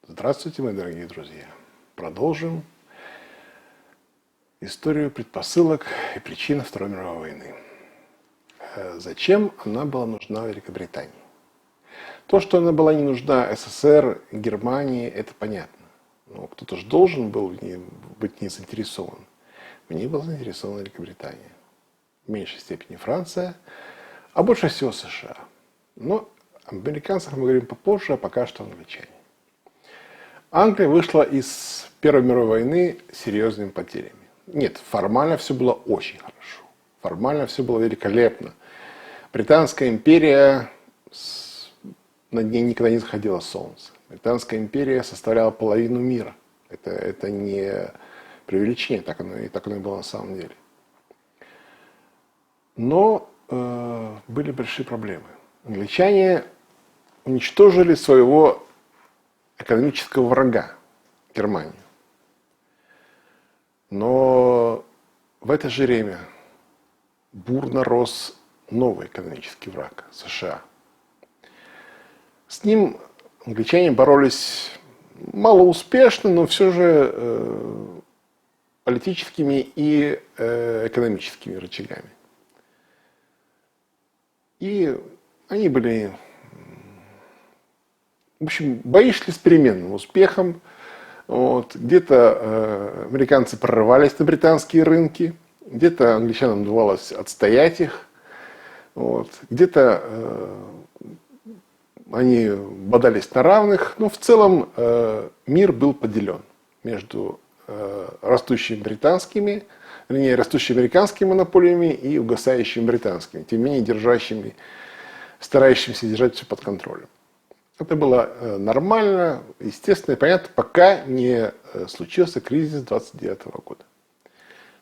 Здравствуйте, мои дорогие друзья. Продолжим историю предпосылок и причин Второй мировой войны. Зачем она была нужна Великобритании? То, что она была не нужна СССР, Германии, это понятно. Но кто-то же должен был быть не заинтересован. В ней была заинтересована Великобритания. В меньшей степени Франция, а больше всего США. Но об американцах мы говорим попозже, а пока что англичане. Англия вышла из Первой мировой войны с серьезными потерями. Нет, формально все было очень хорошо. Формально все было великолепно. Британская империя, над ней никогда не заходило солнце. Британская империя составляла половину мира. Это не преувеличение, так оно и было на самом деле. Но были большие проблемы. Англичане уничтожили своего экономического врага, Германию. Но в это же время бурно рос новый экономический враг – США. С ним англичане боролись малоуспешно, но все же политическими и экономическими рычагами. И они были... В общем, бои шли с переменным успехом. Где-то американцы прорывались на британские рынки, где-то англичанам удавалось отстоять их, где-то они бодались на равных. Но в целом мир был поделен между растущими американскими монополиями и угасающими британскими, тем не менее старающимися держать все под контролем. Это было нормально, естественно и понятно, пока не случился кризис 1929 года.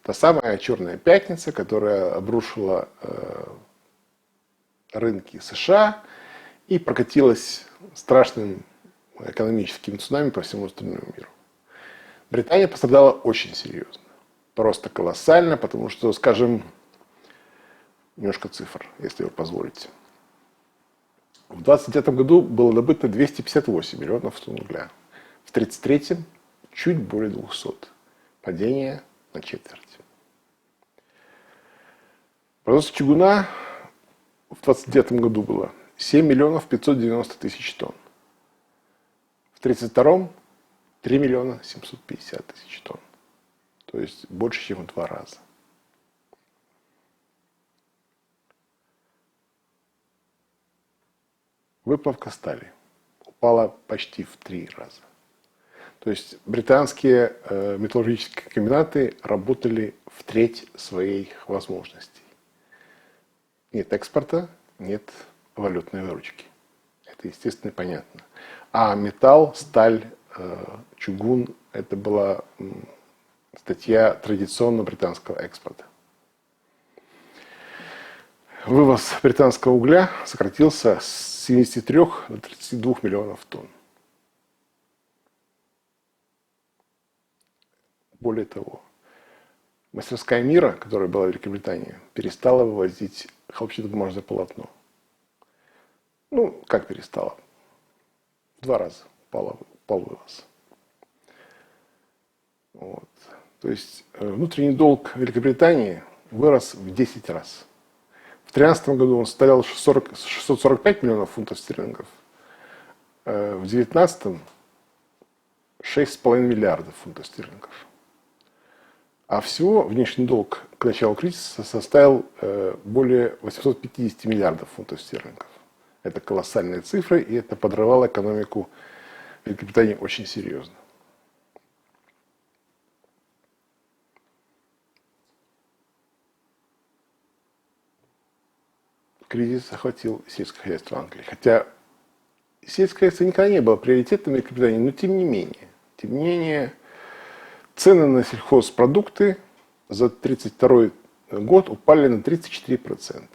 Та самая черная пятница, которая обрушила рынки США и прокатилась страшным экономическим цунами по всему остальному миру. Британия пострадала очень серьезно. Просто колоссально, потому что, скажем, немножко цифр, если вы позволите. В 1929 году было добыто 258 миллионов тонн угля. В 1933 чуть более 200. Падение на четверть. Производство чугуна в 1929 году было 7 миллионов 590 тысяч тонн. В 1932 3 миллиона 750 тысяч тонн. То есть больше, чем в 2 раза. Выплавка стали упала почти в 3 раза. То есть британские металлургические комбинаты работали в треть своих возможностей. Нет экспорта, нет валютной выручки. Это естественно и понятно. А металл, сталь, чугун – это была статья традиционно британского экспорта. Вывоз британского угля сократился с 73 до 32 миллионов тонн. Более того, мастерская мира, которая была в Великобритании, перестала вывозить хлопчатобумажное полотно. Как перестала? В 2 раза упал вывоз. То есть внутренний долг Великобритании вырос в 10 раз. В 2013 году он составлял 645 миллионов фунтов стерлингов. В 2019 6,5 миллиардов фунтов стерлингов. А всего внешний долг к началу кризиса составил более 850 миллиардов фунтов стерлингов. Это колоссальные цифры, и это подрывало экономику Великобритании очень серьезно. Кризис охватил сельское хозяйство Англии. Хотя сельское хозяйство никогда не было приоритетом Великобритании, но тем не менее, цены на сельхозпродукты за 1932 год упали на 34%,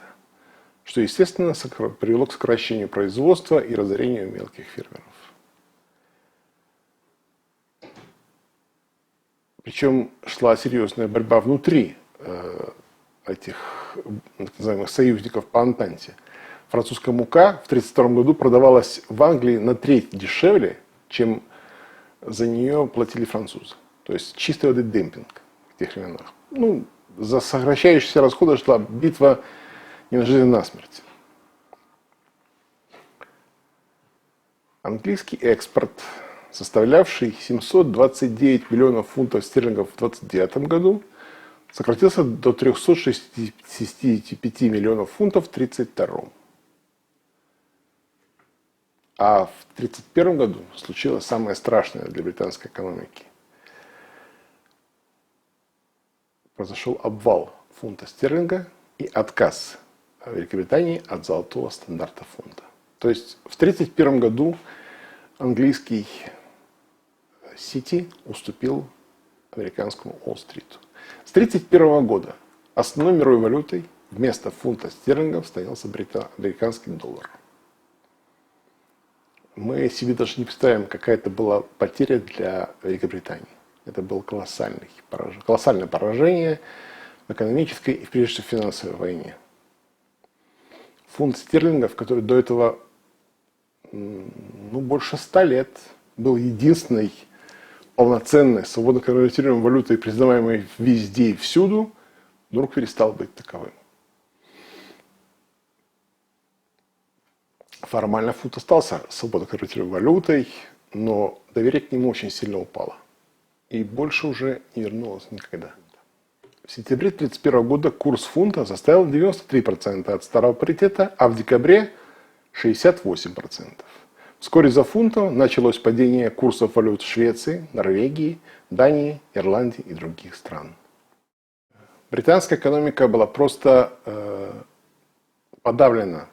что, естественно, привело к сокращению производства и разорению мелких фермеров. Причем шла серьезная борьба внутри этих так называемых союзников по Антанте. Французская мука в 1932 году продавалась в Англии на треть дешевле, чем за нее платили французы. То есть чистой воды демпинг в тех временах. Ну, за сокращающиеся расходы шла битва не на жизнь, а на смерть. Английский экспорт, составлявший 729 миллионов фунтов стерлингов в 1929 году, сократился до 365 миллионов фунтов в 1932. А в 1931 году случилось самое страшное для британской экономики. Произошел обвал фунта стерлинга и отказ Великобритании от золотого стандарта фунта. То есть в 1931 году английский Сити уступил американскому Уолл-стриту. С 1931 года основной мировой валютой вместо фунта стерлингов становился американский доллар. Мы себе даже не представим, какая это была потеря для Великобритании. Это было колоссальное поражение в экономической и, прежде всего, финансовой войне. Фунт стерлингов, который до этого больше 100 лет был единственной полноценной, свободно конвертируемой валютой, признаваемой везде и всюду, вдруг перестал быть таковым. Формально фунт остался свободно конвертируемой валютой, но доверие к нему очень сильно упало. И больше уже не вернулось никогда. В сентябре 1931 года курс фунта составил 93% от старого паритета, а в декабре 68%. Вскоре за фунтом началось падение курсов валют Швеции, Норвегии, Дании, Ирландии и других стран. Британская экономика была просто подавлена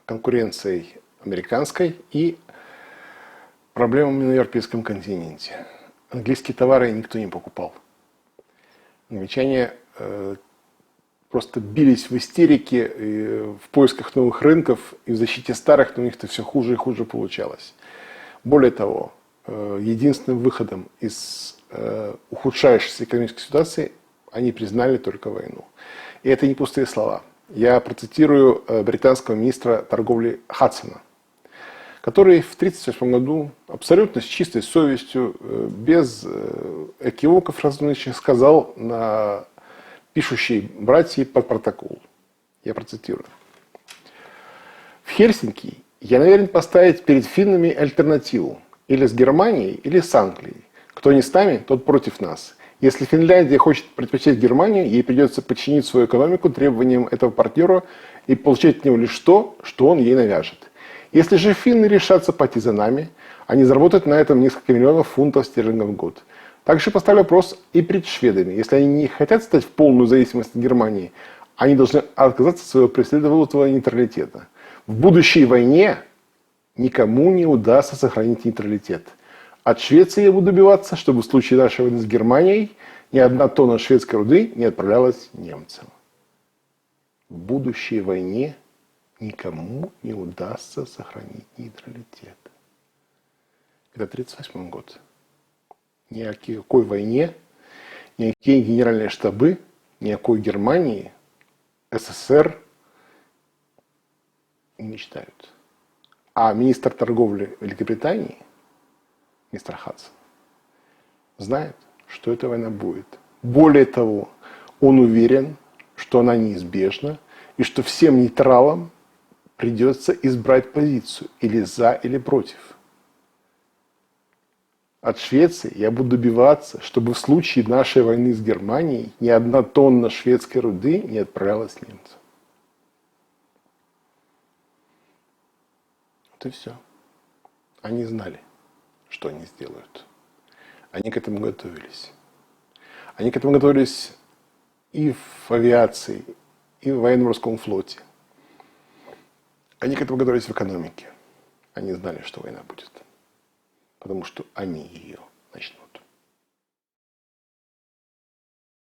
конкуренцией американской и проблемами на европейском континенте. Английские товары никто не покупал. Англичане просто бились в истерике в поисках новых рынков и в защите старых, но у них-то все хуже и хуже получалось. Более того, единственным выходом из ухудшающейся экономической ситуации они признали только войну. И это не пустые слова. Я процитирую британского министра торговли Хадсона, который в 1938 году абсолютно с чистой совестью, без экивоков различных, сказал на пишущей братьи под протокол. Я процитирую. В Хельсинки я намерен поставить перед финнами альтернативу. Или с Германией, или с Англией. Кто не с нами, тот против нас. Если Финляндия хочет предпочесть Германию, ей придется подчинить свою экономику требованиям этого партнера и получать от него лишь то, что он ей навяжет. Если же финны решатся пойти за нами, они заработают на этом несколько миллионов фунтов стерлингов в год. Также поставлю вопрос и перед шведами. Если они не хотят стать в полную зависимость от Германии, они должны отказаться от своего преследовательного нейтралитета. В будущей войне никому не удастся сохранить нейтралитет. От Швеции я буду добиваться, чтобы в случае нашей войны с Германией ни одна тонна шведской руды не отправлялась немцам. В будущей войне никому не удастся сохранить нейтралитет. Это 1938 год. Ни о какой войне, ни о какие генеральные штабы, ни о какой Германии СССР не мечтают. А министр торговли Великобритании, мистер Хадсон, знает, что эта война будет. Более того, он уверен, что она неизбежна, и что всем нейтралам придется избрать позицию или за, или против. От Швеции я буду добиваться, чтобы в случае нашей войны с Германией ни одна тонна шведской руды не отправлялась немцам. Вот и все. Они знали, что они сделают. Они к этому готовились. Они к этому готовились и в авиации, и в военно-морском флоте. Они к этому готовились в экономике. Они знали, что война будет. Потому что они ее начнут.